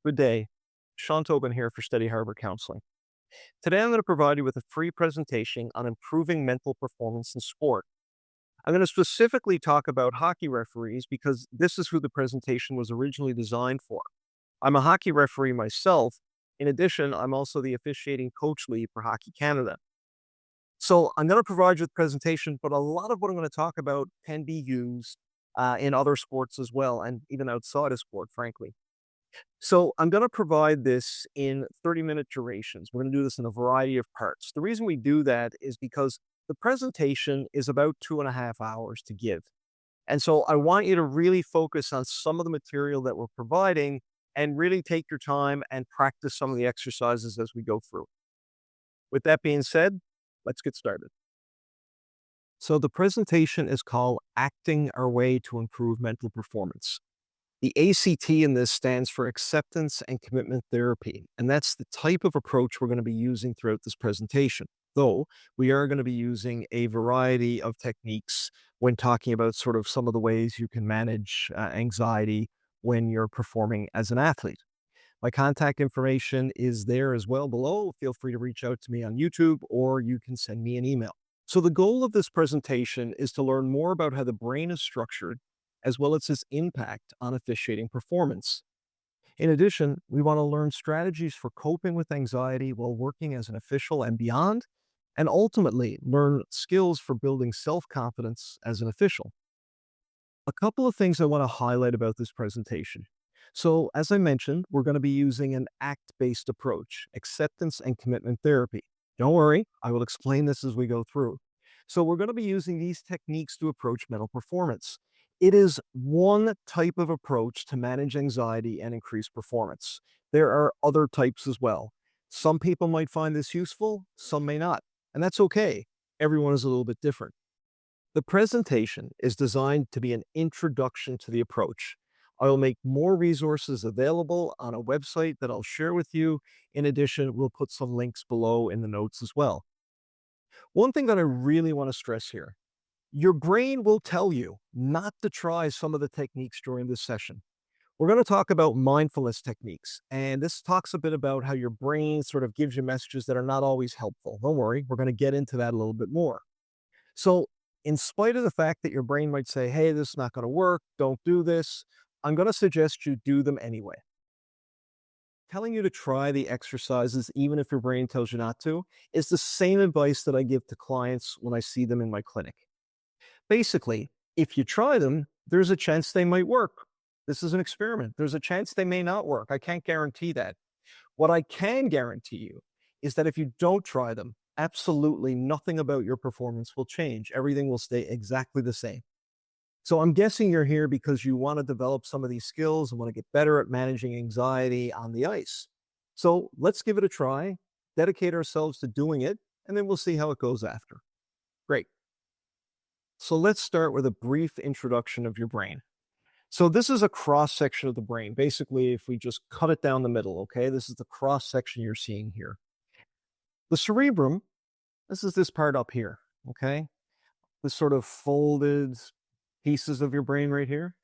Good day. Sean Tobin here for Steady Harbor Counseling. Today I'm going to provide you with a free presentation on improving mental performance in sport. I'm going to specifically talk about hockey referees because this is who the presentation was originally designed for. I'm a hockey referee myself. In addition, I'm also the officiating coach lead for Hockey Canada. So I'm going to provide you with the presentation, but a lot of what I'm going to talk about can be used in other sports as well, and even outside of sport, frankly. So I'm going to provide this in 30-minute durations. We're going to do this in a variety of parts. The reason we do that is because the presentation is about 2.5 hours to give. And so I want you to really focus on some of the material that we're providing and really take your time and practice some of the exercises as we go through. With that being said, let's get started. So the presentation is called Acting Our Way to Improve Mental Performance. The ACT in this stands for Acceptance and Commitment Therapy, and that's the type of approach we're going to be using throughout this presentation. Though we are going to be using a variety of techniques when talking about sort of some of the ways you can manage anxiety when you're performing as an athlete. My contact information is there as well below. Feel free to reach out to me on YouTube or you can send me an email. So the goal of this presentation is to learn more about how the brain is structured as well as its impact on officiating performance. In addition, we want to learn strategies for coping with anxiety while working as an official and beyond, and ultimately learn skills for building self-confidence as an official. A couple of things I want to highlight about this presentation. So, as I mentioned, we're going to be using an ACT-based approach, acceptance and commitment therapy. Don't worry, I will explain this as we go through. So we're going to be using these techniques to approach mental performance. It is one type of approach to manage anxiety and increase performance. There are other types as well. Some people might find this useful, some may not, and that's okay. Everyone is a little bit different. The presentation is designed to be an introduction to the approach. I will make more resources available on a website that I'll share with you. In addition, we'll put some links below in the notes as well. One thing that I really want to stress here, your brain will tell you not to try some of the techniques during this session. We're going to talk about mindfulness techniques, and this talks a bit about how your brain sort of gives you messages that are not always helpful. Don't worry, we're going to get into that a little bit more. So, in spite of the fact that your brain might say, hey, this is not going to work, don't do this, I'm going to suggest you do them anyway. Telling you to try the exercises, even if your brain tells you not to, is the same advice that I give to clients when I see them in my clinic. Basically, if you try them, there's a chance they might work. This is an experiment. There's a chance they may not work. I can't guarantee that. What I can guarantee you is that if you don't try them, absolutely nothing about your performance will change. Everything will stay exactly the same. So I'm guessing you're here because you want to develop some of these skills and want to get better at managing anxiety on the ice. So let's give it a try, dedicate ourselves to doing it, and then we'll see how it goes after. Great. So let's start with a brief introduction of your brain. So this is a cross section of the brain. Basically, if we just cut it down the middle, okay, this is the cross section you're seeing here. The cerebrum, this is this part up here, okay? This sort of folded pieces of your brain right here.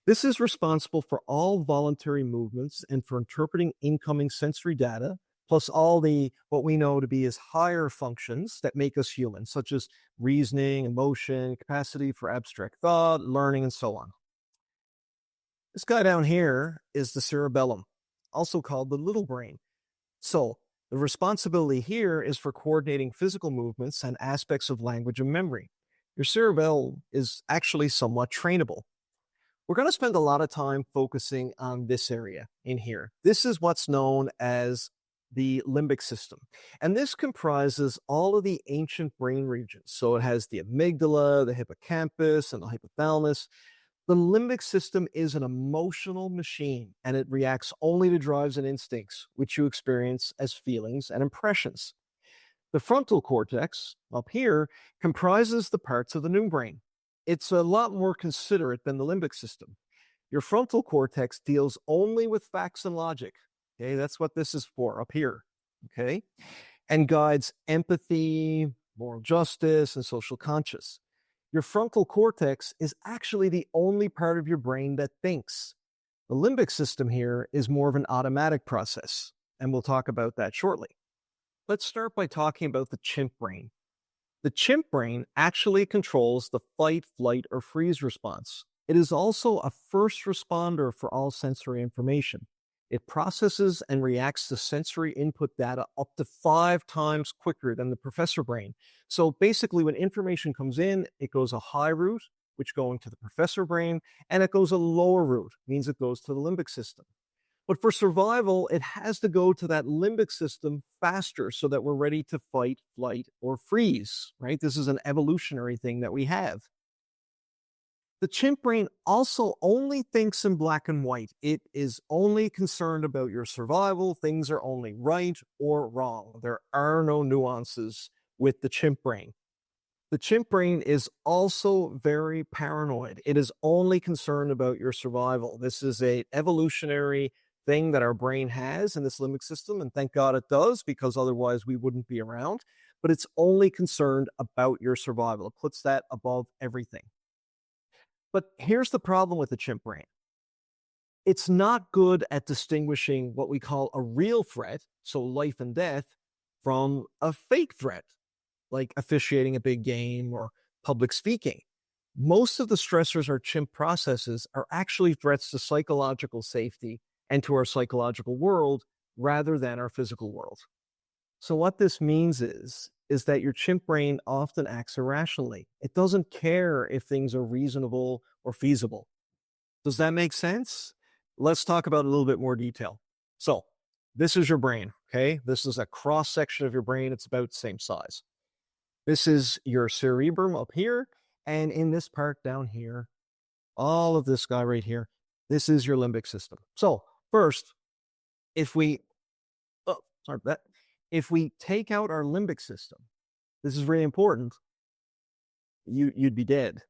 This is responsible for all voluntary movements and for interpreting incoming sensory data, plus all the what we know to be as higher functions that make us human, such as reasoning, emotion, capacity for abstract thought, learning, and so on. This guy down here is the cerebellum, also called the little brain. So the responsibility here is for coordinating physical movements and aspects of language and memory. Your cerebellum is actually somewhat trainable. We're going to spend a lot of time focusing on this area in here. This is what's known as the limbic system. And this comprises all of the ancient brain regions. So it has the amygdala, the hippocampus, and the hypothalamus. The limbic system is an emotional machine, and it reacts only to drives and instincts, which you experience as feelings and impressions. The frontal cortex, up here, comprises the parts of the new brain. It's a lot more considerate than the limbic system. Your frontal cortex deals only with facts and logic. Okay, that's what this is for up here. Okay, and guides empathy, moral justice, and social conscience. Your frontal cortex is actually the only part of your brain that thinks. The limbic system here is more of an automatic process, and we'll talk about that shortly. Let's start by talking about the chimp brain. The chimp brain actually controls the fight, flight, or freeze response. It is also a first responder for all sensory information. It processes and reacts to sensory input data up to 5 times quicker than the professor brain. So basically, when information comes in, it goes a high route, which going to the professor brain, and it goes a lower route, means it goes to the limbic system. But for survival, it has to go to that limbic system faster so that we're ready to fight, flight, or freeze, right? This is an evolutionary thing that we have. The chimp brain also only thinks in black and white. It is only concerned about your survival. Things are only right or wrong. There are no nuances with the chimp brain. The chimp brain is also very paranoid. It is only concerned about your survival. This is an evolutionary thing that our brain has in this limbic system, and thank God it does, because otherwise we wouldn't be around. But it's only concerned about your survival. It puts that above everything. But here's the problem with the chimp brain. It's not good at distinguishing what we call a real threat, so life and death, from a fake threat, like officiating a big game or public speaking. Most of the stressors our chimp processes are actually threats to psychological safety and to our psychological world rather than our physical world. So what this means is that your chimp brain often acts irrationally. It doesn't care if things are reasonable or feasible. Does that make sense? Let's talk about a little bit more detail. So this is your brain, okay? This is a cross section of your brain. It's about the same size. This is your cerebrum up here, and in this part down here, all of this guy right here, this is your limbic system. So first, if we take out our limbic system, this is really important, you'd be dead.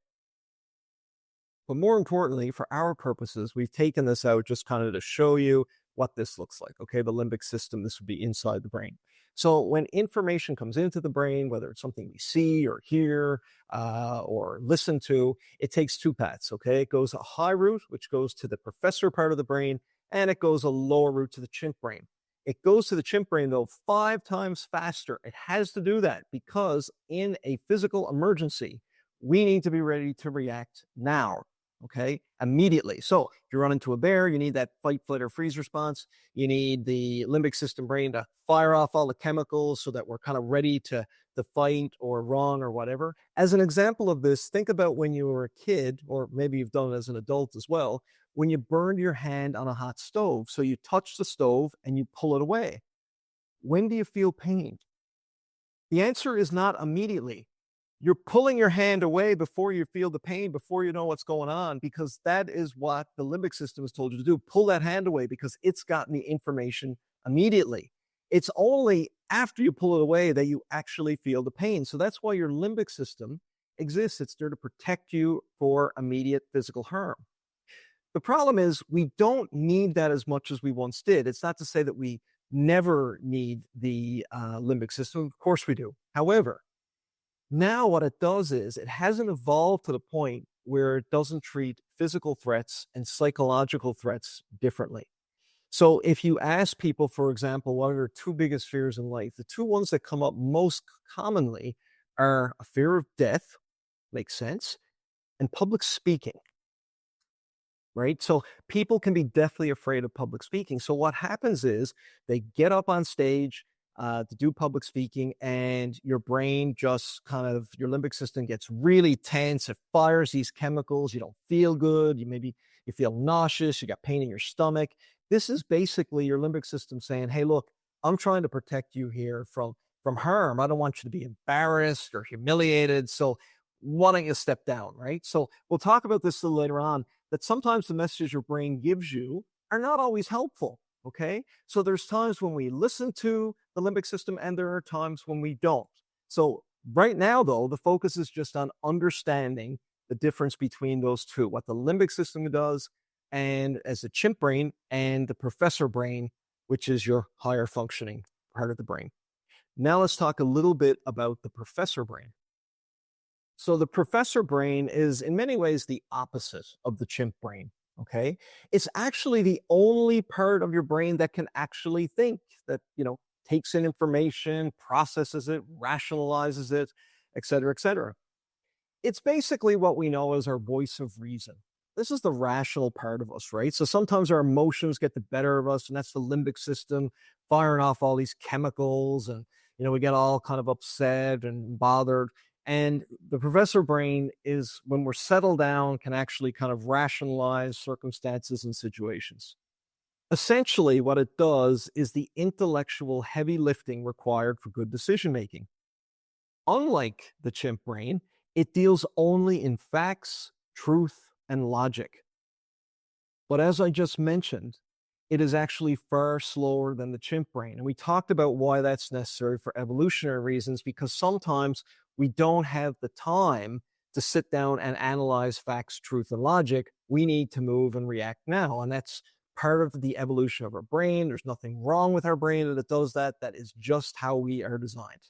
But more importantly, for our purposes, we've taken this out just kind of to show you what this looks like. Okay, the limbic system, this would be inside the brain. So when information comes into the brain, whether it's something we see or hear or listen to, it takes two paths. Okay, it goes a high route, which goes to the professor part of the brain, and it goes a lower route to the chimp brain. It goes to the chimp brain, though, 5 times faster. It has to do that because in a physical emergency, we need to be ready to react now. Okay, immediately. So if you run into a bear, you need that fight, flight, or freeze response. You need the limbic system brain to fire off all the chemicals so that we're kind of ready to fight or run or whatever. As an example of this, think about when you were a kid, or maybe you've done it as an adult as well, when you burned your hand on a hot stove. So you touch the stove and you pull it away. When do you feel pain? The answer is not immediately. You're pulling your hand away before you feel the pain, before you know what's going on, because that is what the limbic system has told you to do. Pull that hand away because it's gotten the information immediately. It's only after you pull it away that you actually feel the pain. So that's why your limbic system exists. It's there to protect you for immediate physical harm. The problem is we don't need that as much as we once did. It's not to say that we never need the limbic system. Of course we do. However, now what it does is it hasn't evolved to the point where it doesn't treat physical threats and psychological threats differently. So if you ask people, for example, what are their two biggest fears in life, the two ones that come up most commonly are a fear of death, makes sense, and public speaking. Right? So people can be deathly afraid of public speaking. So what happens is they get up on stage to do public speaking, and your brain just kind of, your limbic system gets really tense. It fires these chemicals. You don't feel good. You feel nauseous. You got pain in your stomach. This is basically your limbic system saying, hey, look, I'm trying to protect you here from harm. I don't want you to be embarrassed or humiliated. So why don't you step down, right? So we'll talk about this a little later on, that sometimes the messages your brain gives you are not always helpful, okay? So there's times when we listen to the limbic system and there are times when we don't. So right now, though, the focus is just on understanding the difference between those two, what the limbic system does and as the chimp brain and the professor brain, which is your higher functioning part of the brain. Now let's talk a little bit about the professor brain. So the professor brain is in many ways the opposite of the chimp brain. Okay. It's actually the only part of your brain that can actually think, that, takes in information, processes it, rationalizes it, et cetera, et cetera. It's basically what we know as our voice of reason. This is the rational part of us, right? So sometimes our emotions get the better of us, and that's the limbic system firing off all these chemicals, and we get all kind of upset and bothered. And the professor brain is, when we're settled down, can actually kind of rationalize circumstances and situations. Essentially, what it does is the intellectual heavy lifting required for good decision making. Unlike the chimp brain, it deals only in facts, truth, and logic. But as I just mentioned, it is actually far slower than the chimp brain. And we talked about why that's necessary for evolutionary reasons, because sometimes we don't have the time to sit down and analyze facts, truth, and logic. We need to move and react now. And that's part of the evolution of our brain. There's nothing wrong with our brain that it does that. That is just how we are designed.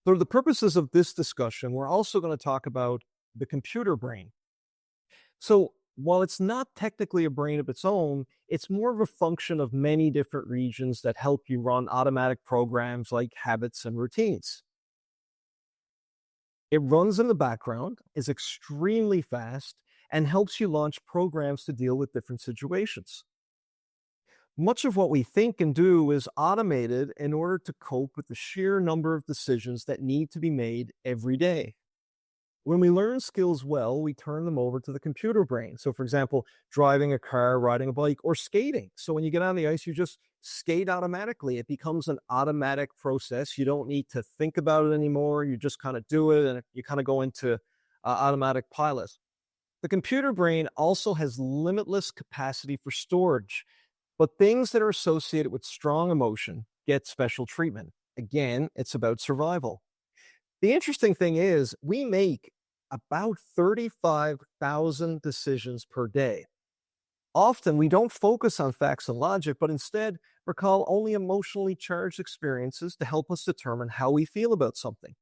For the purposes of this discussion, we're also going to talk about the computer brain. So, while it's not technically a brain of its own, it's more of a function of many different regions that help you run automatic programs like habits and routines. It runs in the background, is extremely fast, and helps you launch programs to deal with different situations. Much of what we think and do is automated in order to cope with the sheer number of decisions that need to be made every day. When we learn skills well, we turn them over to the computer brain. So, for example, driving a car, riding a bike, or skating. So, when you get on the ice, you just skate automatically. It becomes an automatic process. You don't need to think about it anymore. You just kind of do it, and you kind of go into automatic pilot. The computer brain also has limitless capacity for storage, but things that are associated with strong emotion get special treatment. Again, it's about survival. The interesting thing is, we make about 35,000 decisions per day. Often, we don't focus on facts and logic, but instead recall only emotionally charged experiences to help us determine how we feel about something.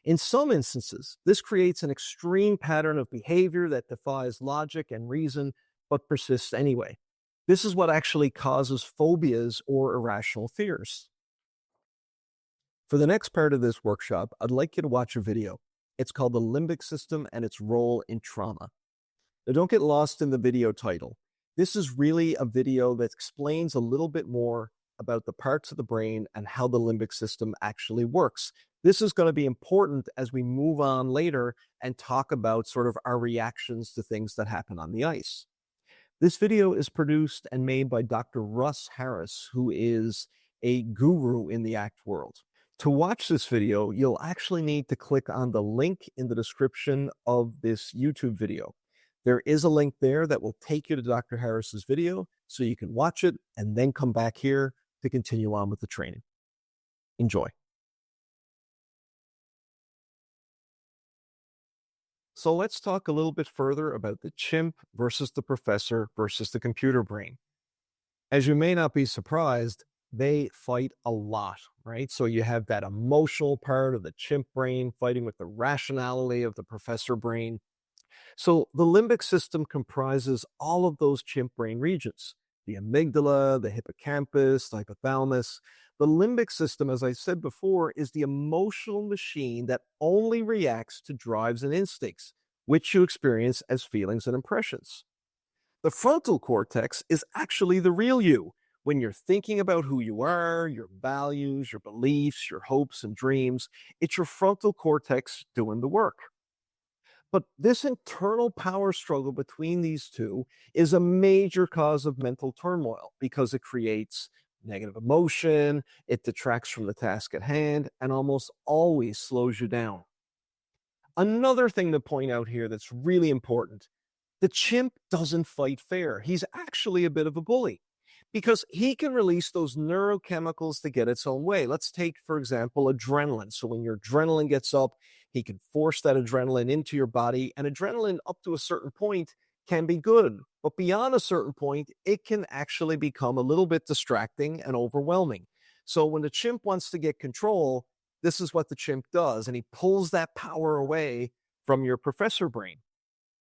In some instances, this creates an extreme pattern of behavior that defies logic and reason, but persists anyway. This is what actually causes phobias or irrational fears. For the next part of this workshop, I'd like you to watch a video. It's called The Limbic System and Its Role in Trauma. Now, don't get lost in the video title. This is really a video that explains a little bit more about the parts of the brain and how the limbic system actually works. This is going to be important as we move on later and talk about sort of our reactions to things that happen on the ice. This video is produced and made by Dr. Russ Harris, who is a guru in the ACT world. To watch this video, you'll actually need to click on the link in the description of this YouTube video. There is a link there that will take you to Dr. Harris's video so you can watch it and then come back here to continue on with the training. Enjoy. So let's talk a little bit further about the chimp versus the professor versus the computer brain. As you may not be surprised, they fight a lot, right? So you have that emotional part of the chimp brain fighting with the rationality of the professor brain. So the limbic system comprises all of those chimp brain regions: the amygdala, the hippocampus, the hypothalamus. The limbic system, as I said before, is the emotional machine that only reacts to drives and instincts, which you experience as feelings and impressions. The frontal cortex is actually the real you. When you're thinking about who you are, your values, your beliefs, your hopes and dreams, it's your frontal cortex doing the work. But this internal power struggle between these two is a major cause of mental turmoil because it creates negative emotion, it detracts from the task at hand, and almost always slows you down. Another thing to point out here that's really important: the chimp doesn't fight fair. He's actually a bit of a bully because he can release those neurochemicals to get its own way. Let's take, for example, adrenaline. So when your adrenaline gets up, he can force that adrenaline into your body, and adrenaline up to a certain point can be good. But beyond a certain point, it can actually become a little bit distracting and overwhelming. So when the chimp wants to get control, this is what the chimp does, and he pulls that power away from your professor brain.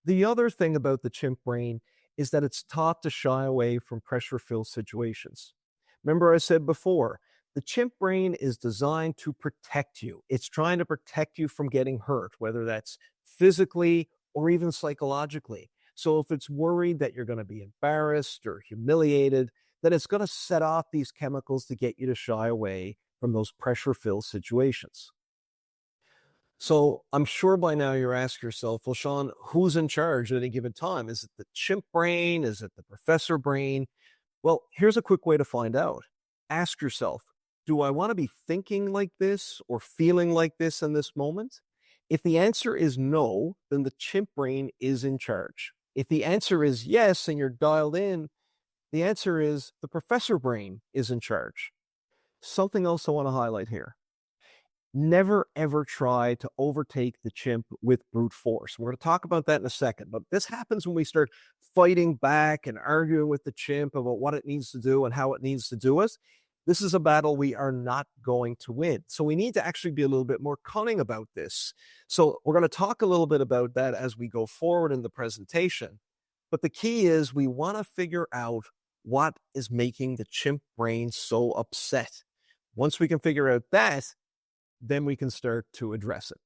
The other thing about the chimp brain is that it's taught to shy away from pressure-filled situations. Remember I said before, the chimp brain is designed to protect you. It's trying to protect you from getting hurt, whether that's physically or even psychologically. So if it's worried that you're going to be embarrassed or humiliated, then it's going to set off these chemicals to get you to shy away from those pressure-filled situations. So I'm sure by now you're asking yourself, well, Sean, who's in charge at any given time? Is it the chimp brain? Is it the professor brain? Well, here's a quick way to find out. Ask yourself, do I want to be thinking like this or feeling like this in this moment? If the answer is no, then the chimp brain is in charge. If the answer is yes and you're dialed in, the answer is the professor brain is in charge. Something else I want to highlight here. Never ever try to overtake the chimp with brute force. We're going to talk about that in a second, but this happens when we start fighting back and arguing with the chimp about what it needs to do and how it needs to do it. This is a battle we are not going to win. So we need to actually be a little bit more cunning about this. So we're going to talk a little bit about that as we go forward in the presentation. But the key is we want to figure out what is making the chimp brain so upset. Once we can figure out that, then we can start to address it.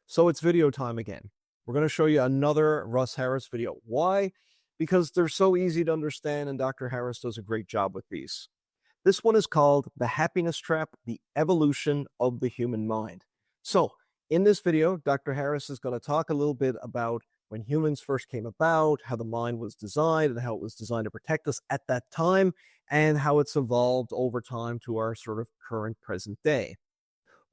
So it's video time again. We're going to show you another Russ Harris video. Why? Because they're so easy to understand and Dr. Harris does a great job with these. This one is called The Happiness Trap, The Evolution of the Human Mind. So in this video, Dr. Harris is going to talk a little bit about when humans first came about, how the mind was designed and how it was designed to protect us at that time, and how it's evolved over time to our sort of current present day.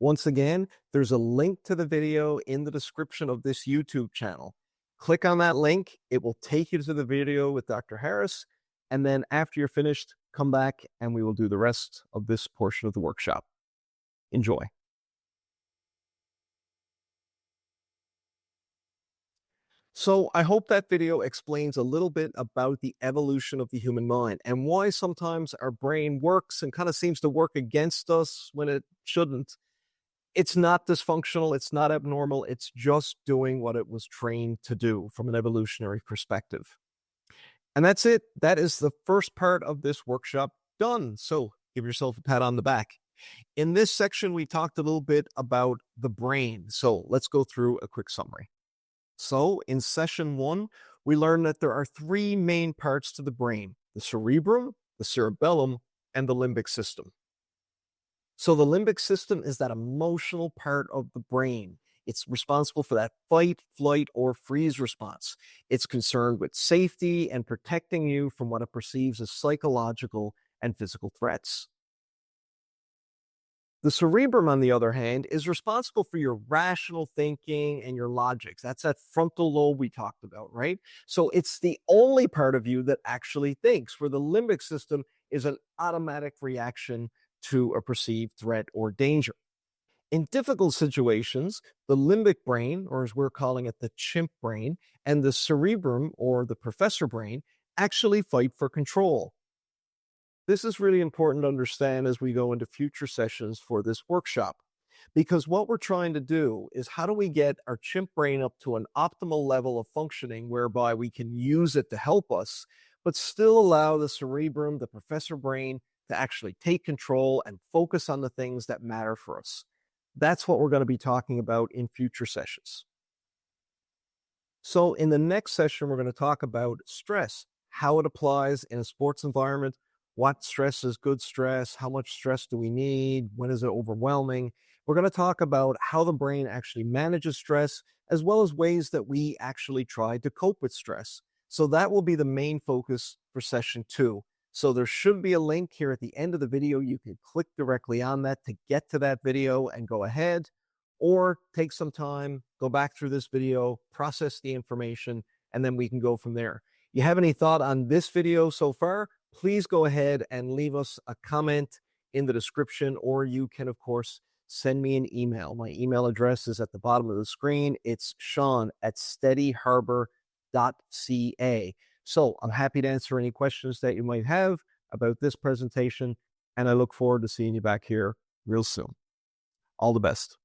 Once again, there's a link to the video in the description of this YouTube channel. Click on that link. It will take you to the video with Dr. Harris. And then after you're finished, come back and we will do the rest of this portion of the workshop. Enjoy. So I hope that video explains a little bit about the evolution of the human mind and why sometimes our brain works and kind of seems to work against us when it shouldn't. It's not dysfunctional, it's not abnormal, it's just doing what it was trained to do from an evolutionary perspective. And that's it. That is the first part of this workshop done. So give yourself a pat on the back. In this section, we talked a little bit about the brain. So let's go through a quick summary. So in session 1, we learned that there are 3 main parts to the brain: the cerebrum, the cerebellum, and the limbic system. So the limbic system is that emotional part of the brain. It's responsible for that fight, flight, or freeze response. It's concerned with safety and protecting you from what it perceives as psychological and physical threats. The cerebrum, on the other hand, is responsible for your rational thinking and your logics. That's that frontal lobe we talked about, right? So it's the only part of you that actually thinks, where the limbic system is an automatic reaction to a perceived threat or danger. In difficult situations, the limbic brain, or as we're calling it, the chimp brain, and the cerebrum, or the professor brain, actually fight for control. This is really important to understand as we go into future sessions for this workshop, because what we're trying to do is how do we get our chimp brain up to an optimal level of functioning whereby we can use it to help us, but still allow the cerebrum, the professor brain, to actually take control and focus on the things that matter for us. That's what we're going to be talking about in future sessions. So in the next session, we're going to talk about stress, how it applies in a sports environment, what stress is good stress, how much stress do we need, when is it overwhelming. We're going to talk about how the brain actually manages stress, as well as ways that we actually try to cope with stress. So that will be the main focus for session 2. So there should be a link here at the end of the video. You can click directly on that to get to that video and go ahead, or take some time, go back through this video, process the information, and then we can go from there. You have any thought on this video so far? Please go ahead and leave us a comment in the description, or you can, of course, send me an email. My email address is at the bottom of the screen. It's sean@steadyharbor.ca. So I'm happy to answer any questions that you might have about this presentation, and I look forward to seeing you back here real soon. All the best.